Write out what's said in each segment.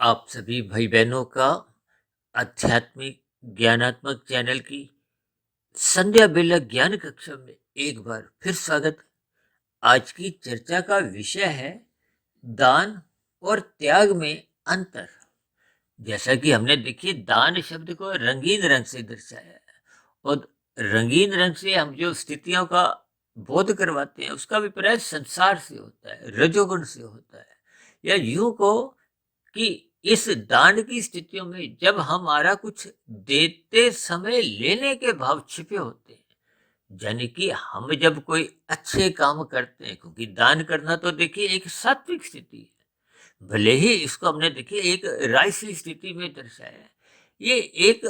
आप सभी भाई बहनों का आध्यात्मिक ज्ञानात्मक चैनल की संध्या बेला ज्ञान कक्षा में एक बार फिर स्वागत। आज की चर्चा का विषय है दान और त्याग में अंतर। जैसा कि हमने देखिए दान शब्द को रंगीन रंग से दर्शाया है और रंगीन रंग से हम जो स्थितियों का बोध करवाते हैं उसका अभिप्राय संसार से होता है, रजोगुण से होता है। या यूं कहो कि इस दान की स्थितियों में जब हमारा कुछ देते समय लेने के भाव छिपे होते हैं, यानी कि हम जब कोई अच्छे काम करते हैं, क्योंकि दान करना तो देखिए एक सात्विक स्थिति है, भले ही इसको हमने देखिए एक राजसी स्थिति में दर्शाया है। ये एक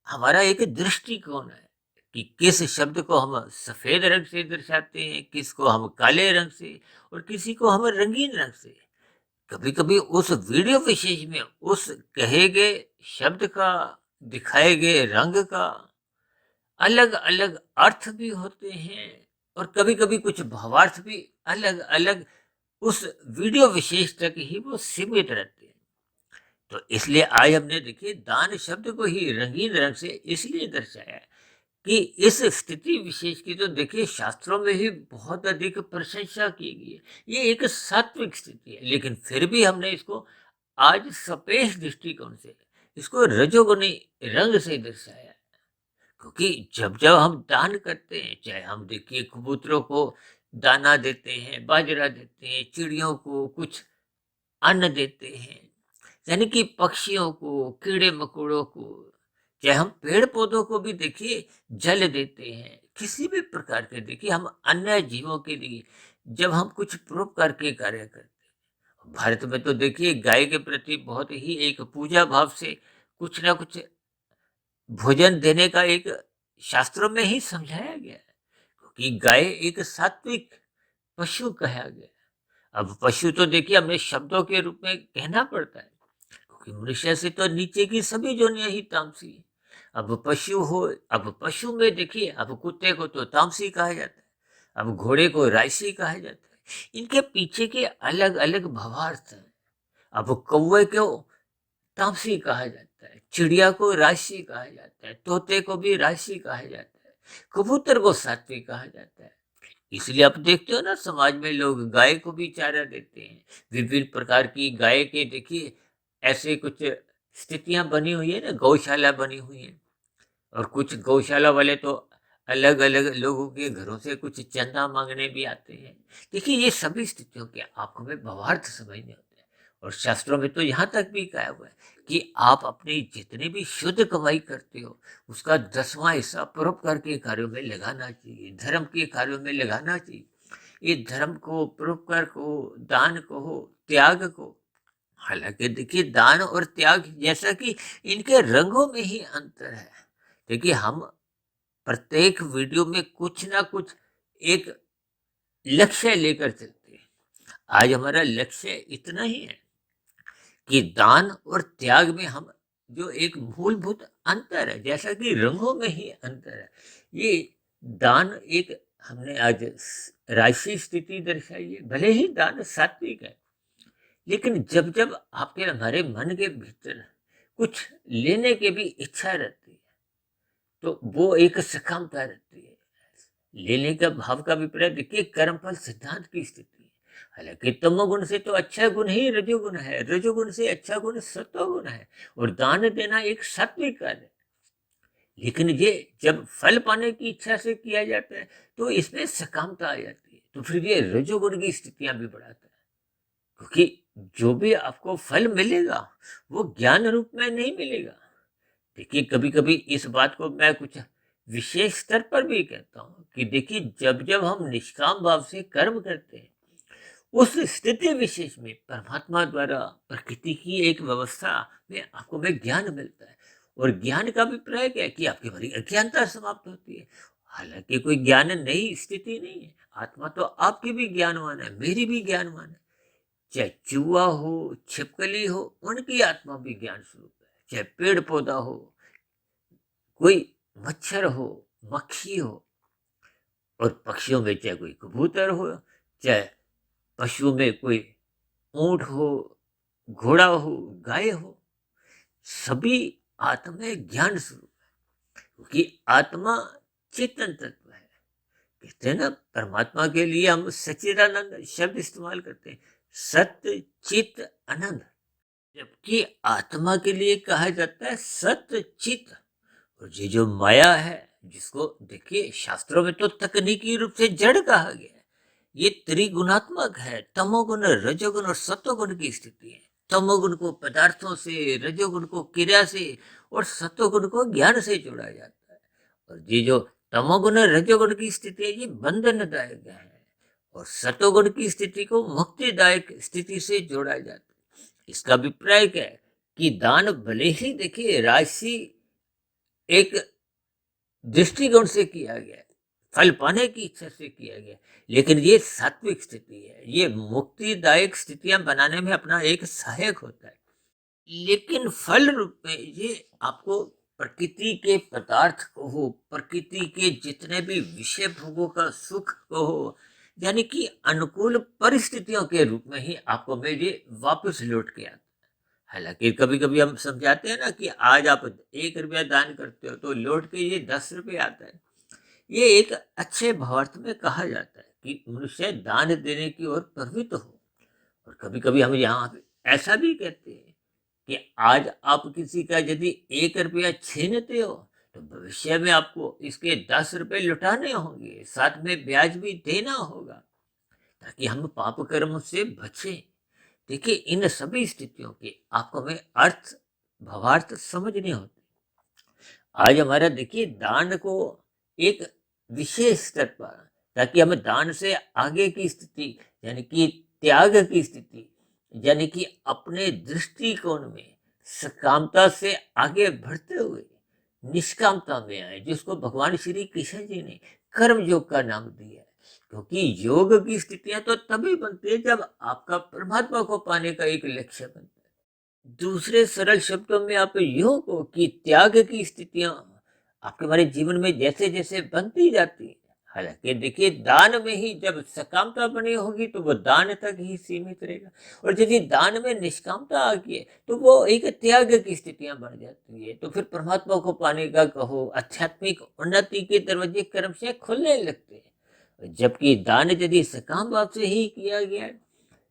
हमारा एक दृष्टिकोण है कि किस शब्द को हम सफेद रंग से दर्शाते हैं, किसको हम काले रंग से और किसी को हम रंगीन रंग से। कभी कभी उस वीडियो विशेष में उस कहे गए शब्द का, दिखाए गए रंग का अलग अलग अर्थ भी होते हैं और कभी कभी कुछ भावार्थ भी अलग अलग उस वीडियो विशेष तक ही वो सीमित रहते हैं। तो इसलिए आज हमने देखिए दान शब्द को ही रंगीन रंग से इसलिए दर्शाया है कि इस स्थिति विशेष की तो देखिए शास्त्रों में ही बहुत अधिक प्रशंसा की गई है। ये एक सात्विक स्थिति है, लेकिन फिर भी हमने इसको आज सपेश दृष्टिकोण से, इसको रजोगुनी रंग से दर्शाया है। क्योंकि जब जब हम दान करते हैं, चाहे हम देखिए कबूतरों को दाना देते हैं, बाजरा देते हैं, चिड़ियों को कुछ अन्न देते हैं, यानी कि पक्षियों को, कीड़े मकोड़ों को, चाहे हम पेड़ पौधों को भी देखिए जल देते हैं, किसी भी प्रकार के देखिए हम अन्य जीवों के लिए जब हम कुछ परोपकार के कार्य करते हैं। भारत में तो देखिए गाय के प्रति बहुत ही एक पूजा भाव से कुछ ना कुछ भोजन देने का एक शास्त्रों में ही समझाया गया है, क्योंकि गाय एक सात्विक पशु कहा गया है। अब पशु तो देखिए हमें शब्दों के रूप में कहना पड़ता है, क्योंकि मनुष्य से तो नीचे की सभी जोनियां ही तामसी है। अब पशु हो, अब पशु में देखिए अब कुत्ते को तो तामसी कहा जाता है, अब घोड़े को राजसी कहा जाता है। इनके पीछे के अलग अलग भावार्थ हैं। अब कौवे को तामसी कहा जाता है, चिड़िया को राजसी कहा जाता है, तोते को भी राजसी कहा जाता है, कबूतर को सात्विक कहा जाता है। इसलिए आप देखते हो ना समाज में लोग गाय को भी चारा देते हैं। विभिन्न प्रकार की गाय के देखिए ऐसे कुछ स्थितियां बनी हुई है ना, गौशाला बनी हुई है। और कुछ गौशाला वाले तो अलग अलग लोगों के घरों से कुछ चंदा मांगने भी आते हैं। देखिए ये सभी स्थितियों के आपको में भावार्थ समझने होते हैं। और शास्त्रों में तो यहाँ तक भी कहा हुआ है कि आप अपनी जितनी भी शुद्ध कमाई करते हो उसका 10वां हिस्सा परोपकार के कार्यों में लगाना चाहिए, धर्म के कार्यों में लगाना चाहिए। ये धर्म को, परोपकार को, दान को हो, त्याग को, हालांकि देखिए दान और त्याग जैसा कि इनके रंगों में ही अंतर है। देखिए हम प्रत्येक वीडियो में कुछ ना कुछ एक लक्ष्य लेकर चलते हैं। आज हमारा लक्ष्य इतना ही है कि दान और त्याग में हम जो एक मूलभूत अंतर है, जैसा कि रंगों में ही अंतर है। ये दान एक हमने आज राशि स्थिति दर्शाई है, भले ही दान सात्विक है, लेकिन जब जब आपके हमारे मन के भीतर कुछ लेने की भी इच्छा रहती है तो वो एक सकामता रहती है। लेने का भाव का अभिप्राय देखिए कर्मफल सिद्धांत की स्थिति है। हालांकि तमोगुण से तो अच्छा गुण ही रजोगुण है, रजोगुण से अच्छा गुण सत्वगुण है और दान देना एक सात्विक कार्य है। लेकिन ये जब फल पाने की इच्छा से किया जाता है तो इसमें सकामता आ जाती है, तो फिर ये रजोगुण की स्थितियां भी बढ़ाता है। क्योंकि जो भी आपको फल मिलेगा वो ज्ञान रूप में नहीं मिलेगा। देखिए कभी कभी इस बात को मैं कुछ विशेष स्तर पर भी कहता हूँ कि देखिए जब जब हम निष्काम भाव से कर्म करते हैं उस स्थिति विशेष में परमात्मा द्वारा प्रकृति की एक व्यवस्था में आपको में ज्ञान मिलता है। और ज्ञान का अभिप्राय क्या है कि आपकी हमारी अज्ञानता समाप्त होती है। हालांकि कोई ज्ञान नई स्थिति नहीं है, आत्मा तो आपकी भी ज्ञानवान है, मेरी भी ज्ञानवान है। चाहे चूहा हो, छिपकली हो, उनकी आत्मा भी ज्ञान स्वरूप है। चाहे पेड़ पौधा हो, कोई मच्छर हो, मक्खी हो, और पक्षियों में चाहे कोई कबूतर हो, चाहे पशुओं में कोई ऊंट हो, घोड़ा हो, गाय हो, सभी आत्मा ज्ञान स्वरूप है, क्योंकि आत्मा चेतन तत्व है। कहते हैं ना, परमात्मा के लिए हम सच्चिदानंद शब्द इस्तेमाल करते हैं, सत्य चित आनंद, जबकि आत्मा के लिए कहा जाता है सत्य चित। और ये जो माया है, जिसको देखिए शास्त्रों में तो तकनीकी रूप से जड़ कहा गया है, ये त्रिगुणात्मक है, तमोगुण रजोगुण और सत्वगुण की स्थिति है। तमोगुण को पदार्थों से, रजोगुण को क्रिया से और सत्वगुण को ज्ञान से जोड़ा जाता है। और ये जो तमोगुण रजोगुण की स्थिति है, ये बंधनदायक है, और सत्वगुण की स्थिति को मुक्तिदायक स्थिति से जोड़ा जाता है। इसका अभिप्राय क्या है कि दान भले ही देखिए राशि एक दृष्टिकोण से किया गया है, फल पाने की इच्छा से किया गया, लेकिन ये सात्विक स्थिति है, ये मुक्तिदायक स्थितियां बनाने में अपना एक सहायक होता है। लेकिन फल रूप में ये आपको प्रकृति के पदार्थ को हो, प्रकृति के जितने भी विषय भोगों का सुख को हो, यानी कि अनुकूल परिस्थितियों के रूप में ही आपको में ये वापस लौट के आता है। हालांकि कभी कभी हम समझाते हैं ना कि आज आप 1 रुपया दान करते हो तो लौट के ये 10 रुपये आता है। ये एक अच्छे भावार्थ में कहा जाता है कि मनुष्य दान देने की ओर प्रवृत्त हो। और कभी कभी हम यहाँ ऐसा भी कहते हैं कि आज आप किसी का यदि 1 रुपया छीनते हो तो भविष्य में आपको इसके 10 रुपये लौटाने होंगे, साथ में ब्याज भी देना होगा, ताकि हम पाप कर्म से बचें। देखिए, इन सभी स्थितियों के आपको हमें अर्थ भावार्थ समझने होते। आज हमारा देखिए दान को एक विशेष स्तर पर, ताकि हम दान से आगे की स्थिति, यानी कि त्याग की स्थिति, यानी कि अपने दृष्टिकोण में सकामता से आगे बढ़ते हुए निष्कामता में आए, जिसको भगवान श्री कृष्ण जी ने कर्म योग का नाम दिया है। क्योंकि योग की स्थितियां तो तभी बनती है जब आपका परमात्मा को पाने का एक लक्ष्य बनता है। दूसरे सरल शब्दों में आप यूं को कि त्याग की स्थितियां आपके हमारे जीवन में जैसे जैसे बनती जाती है, हालांकि देखिए दान में ही जब सकामता बनी होगी तो वो दान तक ही सीमित रहेगा, और यदि दान में निष्कामता आ गई है तो वो एक त्याग की स्थितियां बन जाती है। तो फिर परमात्मा को पाने का कहो, आध्यात्मिक उन्नति के दरवाजे कर्म से खुलने लगते हैं। जबकि दान यदि सकाम भाव से ही किया गया है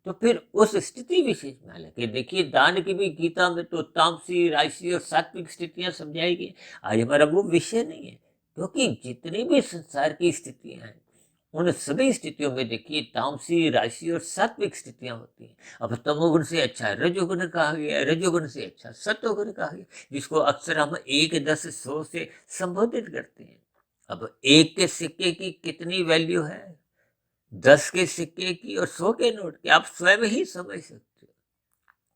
तो फिर उस स्थिति विशेष में, हालांकि देखिए दान की भी गीता में तो तामसी राशि और सात्विक स्थितियां समझाई गई। आज हमारा वो विषय नहीं है, क्योंकि जितनी भी संसार की स्थितियां हैं उन सभी स्थितियों में देखिए तामसी राशि और सात्विक स्थितियां होती हैं। अब तमोगुण से अच्छा रजोगुण कहा गया, रजोगुण से अच्छा सत्वगुण कहा गया, जिसको अक्सर हम 1, 10, 100 से संबोधित करते हैं। अब एक के सिक्के की कितनी वैल्यू है, 10 के सिक्के की और 100 के नोट की, आप स्वयं ही समझ सकते हो।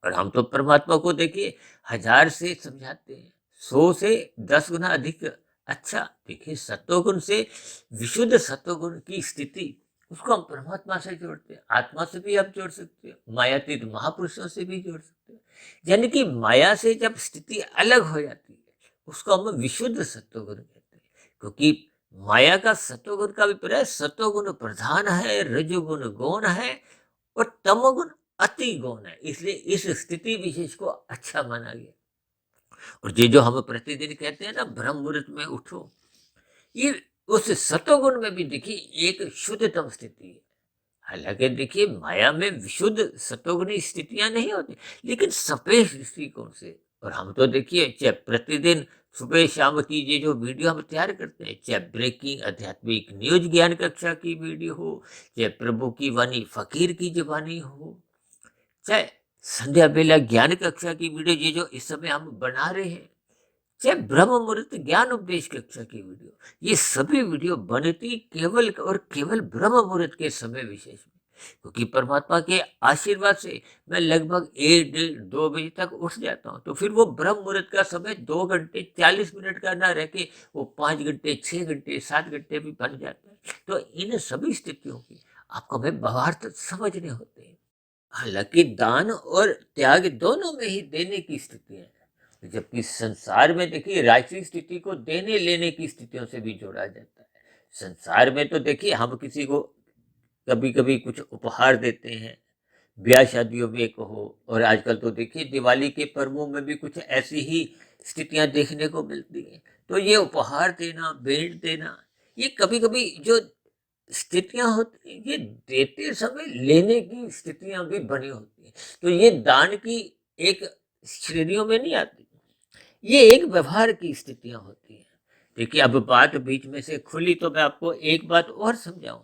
और हम तो परमात्मा को देखिए 1000 से समझाते हैं, 100 से 10 गुना अधिक अच्छा। देखिए सत्वगुण से विशुद्ध सत्वगुण की स्थिति, उसको हम परमात्मा से जोड़ते हैं, आत्मा से भी आप जोड़ सकते हो, मायातीत महापुरुषों से भी जोड़ सकते हो। यानी कि माया से जब स्थिति अलग हो जाती है उसको हम विशुद्ध सत्वगुण कहते हैं। क्योंकि माया का सत्वगुण का अभिप्राय सत्वगुण प्रधान है, रजोगुण गौण है और तमोगुण अति गौण है, इसलिए इस स्थिति विशेष को अच्छा माना गया। और ये जो हम प्रतिदिन कहते हैं ना ब्रह्म मुहूर्त में उठो, ये उस सत्वगुण में भी देखिए एक शुद्धतम स्थिति है। हालांकि देखिए माया में विशुद्ध सत्वगुणी स्थितियां नहीं होती, लेकिन सफेद दृष्टिकोण से। और हम तो देखिए चाहे प्रतिदिन सुबह शाम की ये जो वीडियो हम तैयार करते हैं, चाहे ब्रेकिंग आध्यात्मिक न्यूज ज्ञान कक्षा की वीडियो हो, चाहे प्रभु की वाणी फकीर की जुबानी हो, चाहे संध्या बेला ज्ञान कक्षा की वीडियो ये जो इस समय हम बना रहे हैं, चाहे ब्रह्म मुहूर्त ज्ञान उपदेश कक्षा की वीडियो, ये सभी वीडियो बनती केवल और केवल ब्रह्म मुहूर्त के समय विशेष में। क्योंकि परमात्मा के आशीर्वाद से मैं लगभग 1, 1:30, 2 बजे तक उठ जाता हूँ, तो फिर वो ब्रह्म मुहूर्त का समय 2 घंटे 40 मिनट का ना रह के वो 5 घंटे 6 घंटे 7 घंटे भी बन जाता है। तो इन सभी स्थितियों की आपको हमें भावार्थ समझने होते हैं। हालांकि दान और त्याग दोनों में ही देने की स्थिति है, जबकि संसार में देखिए राजसिक स्थिति को देने लेने की स्थितियों से भी जोड़ा जाता है। संसार में तो देखिए हम किसी को कभी कभी कुछ उपहार देते हैं, ब्याह शादियों में कहो, और आजकल तो देखिए दिवाली के पर्वों में भी कुछ ऐसी ही स्थितियां देखने को मिलती हैं। तो ये उपहार देना, भेंट देना, ये कभी कभी जो स्थितियां होती हैं, ये देते समय लेने की स्थितियां भी बनी होती हैं। तो ये दान की एक श्रेणियों में नहीं आती, ये एक व्यवहार की स्थितियां होती हैं। देखिए अब बात बीच में से खुली तो मैं आपको एक बात और समझाऊं।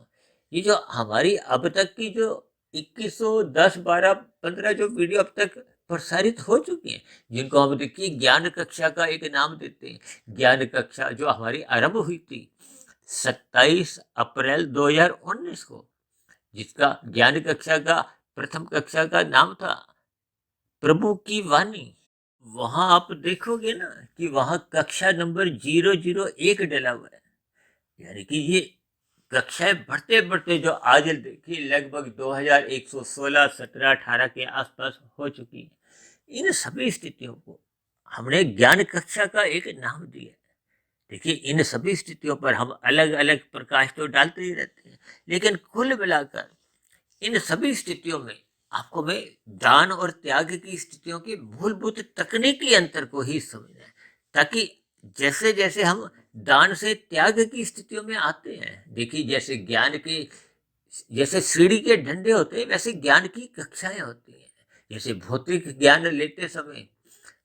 ये जो हमारी अब तक की जो 2110 12 15 जो वीडियो अब तक प्रसारित हो चुकी हैं, जिनको हम देखिए ज्ञान कक्षा का एक नाम देते हैं। ज्ञान कक्षा जो हमारी आरंभ हुई थी 27 अप्रैल 2019 को, जिसका ज्ञान कक्षा का प्रथम कक्षा का नाम था प्रभु की वाणी। वहां आप देखोगे ना कि वहां कक्षा नंबर 001 डला हुआ है। यानी कि ये कक्षाएं बढ़ते बढ़ते जो आज देखिए लगभग 2116 17 18 के आसपास हो चुकी है। इन सभी स्थितियों को हमने ज्ञान कक्षा का एक नाम दिया है। देखिए इन सभी स्थितियों पर हम अलग अलग प्रकाश तो डालते ही रहते हैं, लेकिन कुल मिलाकर इन सभी स्थितियों में आपको मैं दान और त्याग की स्थितियों के मूलभूत तकनीकी अंतर को ही समझना है, ताकि जैसे जैसे हम दान से त्याग की स्थितियों में आते हैं, देखिए जैसे ज्ञान के जैसे सीढ़ी के डंडे होते हैं, वैसे ज्ञान की कक्षाएं होती हैं। जैसे भौतिक ज्ञान लेते समय,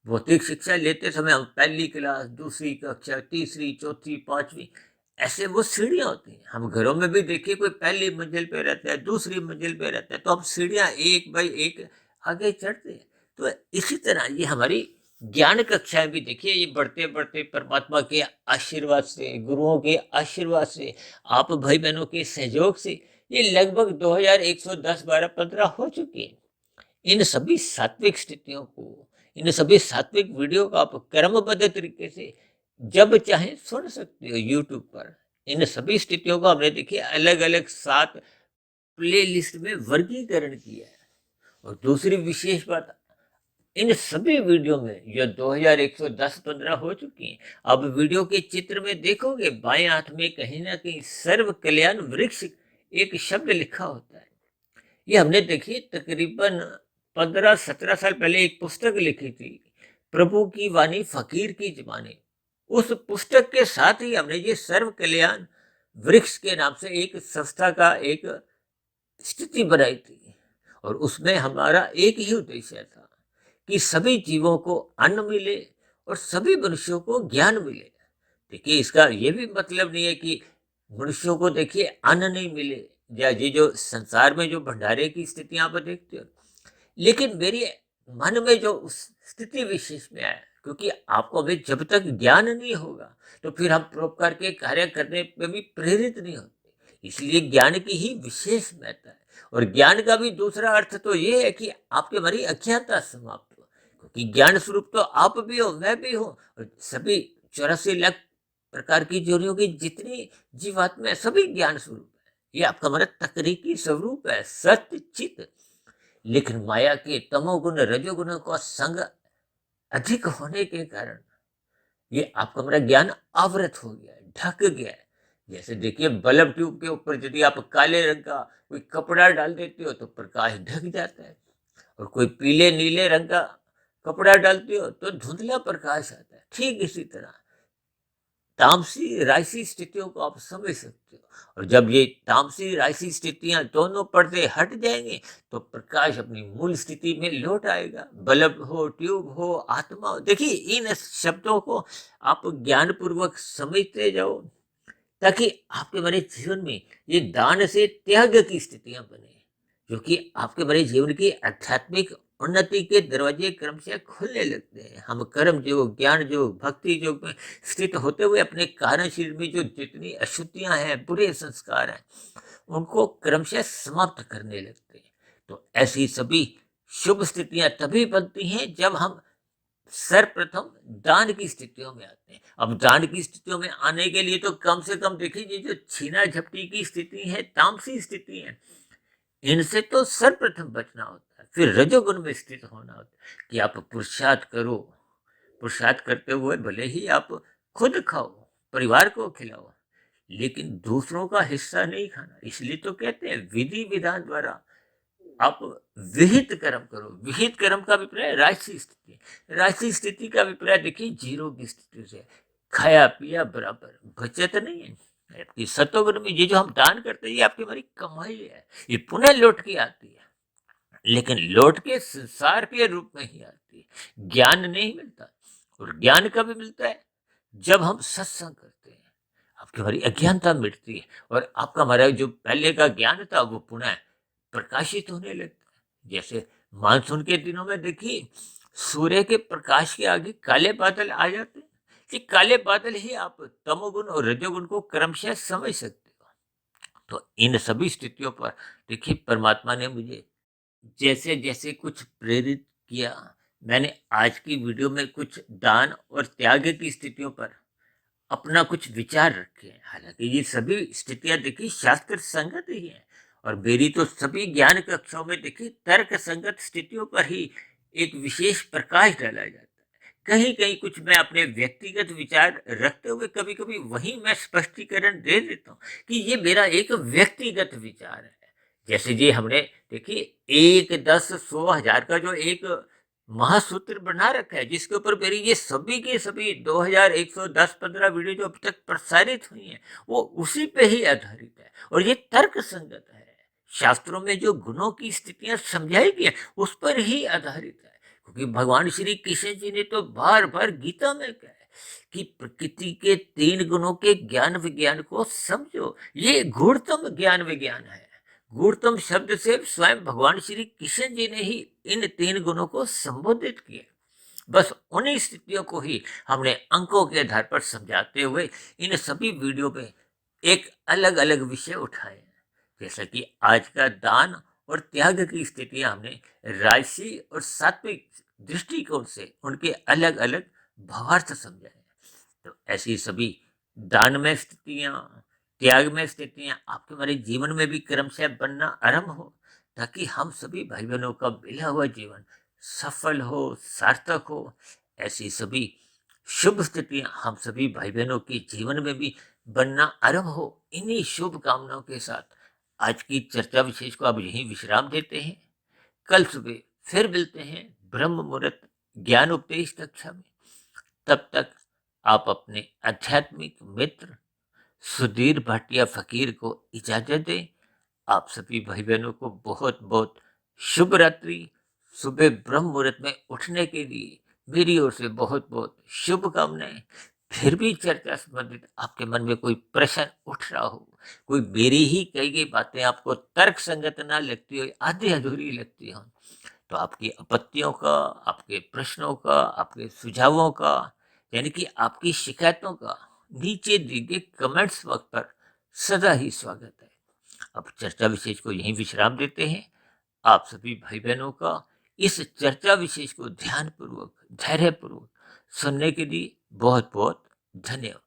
भौतिक शिक्षा लेते समय हम पहली क्लास, दूसरी कक्षा, तीसरी, चौथी, पांचवी, ऐसे वो सीढ़ियां होती हैं। हम घरों में भी देखिए कोई पहली मंजिल पे रहता है, दूसरी मंजिल पे रहता है, तो हम सीढ़ियां एक बाई एक आगे चढ़ते हैं। तो इसी तरह ये हमारी ज्ञान कक्षाएं भी देखिए, ये बढ़ते बढ़ते परमात्मा के आशीर्वाद से, गुरुओं के आशीर्वाद से, आप भाई बहनों के सहयोग से ये लगभग 2110 12 15 हो चुकी है। इन सभी सात्विक स्थितियों को, इन सभी सात्विक वीडियो को आप क्रमबद्ध तरीके से जब चाहे सुन सकते हो यूट्यूब पर। इन सभी स्थितियों को हमने देखिए अलग अलग 7 प्ले लिस्ट में वर्गीकरण किया है। और दूसरी विशेष बात, इन सभी वीडियो में जो 2110-15 हो चुकी हैं, अब वीडियो के चित्र में देखोगे बाएं हाथ में कहीं ना कहीं सर्व कल्याण वृक्ष एक शब्द लिखा होता है। ये हमने देखी तकरीबन 15-17 साल पहले एक पुस्तक लिखी थी, प्रभु की वाणी फकीर की जबानी। उस पुस्तक के साथ ही हमने ये सर्व कल्याण वृक्ष के नाम से एक संस्था का एक स्थिति बनाई थी। और उसमें हमारा एक ही उद्देश्य था कि सभी जीवों को अन्न मिले और सभी मनुष्यों को ज्ञान मिले। देखिए इसका ये भी मतलब नहीं है कि मनुष्यों को देखिए अन्न नहीं मिले, या ये जो संसार में जो भंडारे की स्थितियां आप देखते हो, लेकिन मेरी मन में जो उस स्थिति विशेष में आया, क्योंकि आपको अभी जब तक ज्ञान नहीं होगा तो फिर हम परोपकार के कार्य करने में भी प्रेरित नहीं होते। इसलिए ज्ञान की ही विशेष महत्ता है। और ज्ञान का भी दूसरा अर्थ तो ये है कि आपके हमारी अज्ञानता समाप्त हो, क्योंकि ज्ञान स्वरूप तो आप भी हो, मैं भी हूँ, और सभी 84 लाख प्रकार की जोनियों की जितनी जीवात्मा है सभी ज्ञान स्वरूप है। ये आपका हमारा तकनीकी स्वरूप है, सत्य चित। लेकिन माया के तमोगुण रजोगुणों का संग अधिक होने के कारण ये आपका मेरा ज्ञान आवृत हो गया है, ढक गया है। जैसे देखिए बल्ब ट्यूब के ऊपर यदि आप काले रंग का कोई कपड़ा डाल देते हो तो प्रकाश ढक जाता है, और कोई पीले नीले रंग का कपड़ा डालते हो तो धुंधला प्रकाश आता है। ठीक इसी तरह तामसी राशि स्थितियों को आप समझ सकते हो। और जब ये तामसी राशि स्थितियां दोनों पर्दे हट जाएंगे तो प्रकाश अपनी मूल स्थिति में लौट आएगा। बल्ब हो, ट्यूब हो, आत्मा हो, देखिए इन शब्दों को आप ज्ञान पूर्वक समझते जाओ, ताकि आपके मेरे जीवन में ये दान से त्याग की स्थितियां बने, जो कि आपके मेरे जीवन की आध्यात्मिक उन्नति के दरवाजे क्रमशः खुलने लगते हैं। हम कर्म योग, ज्ञान योग, भक्ति योग में स्थित होते हुए अपने कार्यशील में जो जितनी अशुद्धियां हैं, बुरे संस्कार हैं, उनको क्रमशः समाप्त करने लगते हैं। तो ऐसी सभी शुभ स्थितियां तभी बनती हैं जब हम सर्वप्रथम दान की स्थितियों में आते हैं। अब दान की स्थितियों में आने के लिए तो कम से कम देखिए जो छीना झपटी की स्थिति है, तामसी स्थिति है, इनसे तो सर्वप्रथम बचना होता है। फिर रजोगुण में स्थित होना होता है कि आप पुरुषार्थ करो, पुरुषार्थ करते हुए भले ही आप खुद खाओ, परिवार को खिलाओ, लेकिन दूसरों का हिस्सा नहीं खाना। इसलिए तो कहते हैं विधि विधान द्वारा आप विहित कर्म करो। विहित कर्म का अभिप्राय राजसी स्थिति। राजसी स्थिति का अभिप्राय देखिए जीरो की स्थिति से, खाया पिया बराबर, बचत नहीं है आपकी। सतोगुण में ये जो हम दान करते हैं ये आपकी हमारी कमाई है, ये पुनः लौट के आती है, लेकिन लौट के संसार के रूप में ही आती है। ज्ञान नहीं मिलता। और ज्ञान कब मिलता है? जब हम सत्संग करते हैं, आपकी हमारी अज्ञानता मिटती है और आपका हमारा जो पहले का ज्ञान था वो पुनः प्रकाशित होने लगता है। जैसे मानसून के दिनों में देखिए सूर्य के प्रकाश के आगे काले बादल आ जाते हैं। ये काले बादल ही आप तमोगुण और रजोगुण को क्रमशः समझ सकते हो। तो इन सभी स्थितियों पर देखिए परमात्मा ने मुझे जैसे जैसे कुछ प्रेरित किया। मैंने आज की वीडियो में कुछ दान और त्याग की स्थितियों पर अपना कुछ विचार रखे हैं। हालांकि ये सभी स्थितियां देखिए शास्त्र संगत ही हैं और मेरी तो सभी ज्ञान कक्षाओं में देखिए तर्क संगत स्थितियों पर ही एक विशेष प्रकाश डाला जाता है। कहीं कहीं कुछ मैं अपने व्यक्तिगत विचार रखते हुए कभी कभी वही मैं स्पष्टीकरण दे देता हूँ कि ये मेरा एक व्यक्तिगत विचार है। जैसे ये हमने देखिए 1, 10, 100, 1000 का जो एक महासूत्र बना रखा है, जिसके ऊपर मेरी ये सभी के सभी 2110-15 वीडियो जो अब तक प्रसारित हुई हैं वो उसी पे ही आधारित है और ये तर्क संगत है। शास्त्रों में जो गुणों की स्थितियां समझाई गई हैं उस पर ही आधारित है, क्योंकि भगवान श्री कृष्ण जी ने तो बार बार गीता में कहा है कि प्रकृति के 3 गुणों के ज्ञान विज्ञान को समझो। ये गूढ़तम ज्ञान विज्ञान है। गूढ़तम शब्द से स्वयं भगवान श्री कृष्ण जी ने ही इन 3 गुणों को संबोधित किया। बस उन्हीं स्थितियों को ही हमने अंकों के आधार पर समझाते हुए इन सभी वीडियो में एक अलग अलग विषय उठाए। जैसा कि आज का दान और त्याग की स्थितियां हमने राजसी और सात्विक दृष्टिकोण से उनके अलग अलग भावार्थ समझाए। तो ऐसी सभी दान में स्थितियां, त्याग में स्थितियां आपके हमारे जीवन में भी क्रमशः बनना आरंभ हो, ताकि हम सभी भाई बहनों का मिला हुआ जीवन सफल हो, सार्थक हो। ऐसी सभी शुभ स्थितियां हम सभी भाई बहनों के जीवन में भी बनना आरंभ हो। इन्हीं शुभ कामनाओं के साथ आज की चर्चा विशेष को अब यहीं विश्राम देते हैं। कल सुबह फिर मिलते हैं ब्रह्म मुहूर्त ज्ञान उपदेश कक्षा में। तब तक आप अपने आध्यात्मिक मित्र सुधीर भाटिया फकीर को इजाजत दें। आप सभी भाई बहनों को बहुत बहुत शुभ रात्रि। सुबह ब्रह्म मुहूर्त में उठने के लिए मेरी ओर से बहुत बहुत शुभकामनाएं। फिर भी चर्चा संबंधित आपके मन में कोई प्रश्न उठ रहा हो, कोई मेरी ही कही गई बातें आपको तर्क संगत ना लगती हो, आधी अधूरी लगती हो, तो आपकी आपत्तियों का, आपके प्रश्नों का, आपके सुझावों का, यानी कि आपकी शिकायतों का नीचे दी गई कमेंट्स बॉक्स पर सदा ही स्वागत है। अब चर्चा विशेष को यहीं विश्राम देते हैं। आप सभी भाई बहनों का इस चर्चा विशेष को ध्यानपूर्वक, धैर्यपूर्वक सुनने के लिए बहुत बहुत धन्यवाद।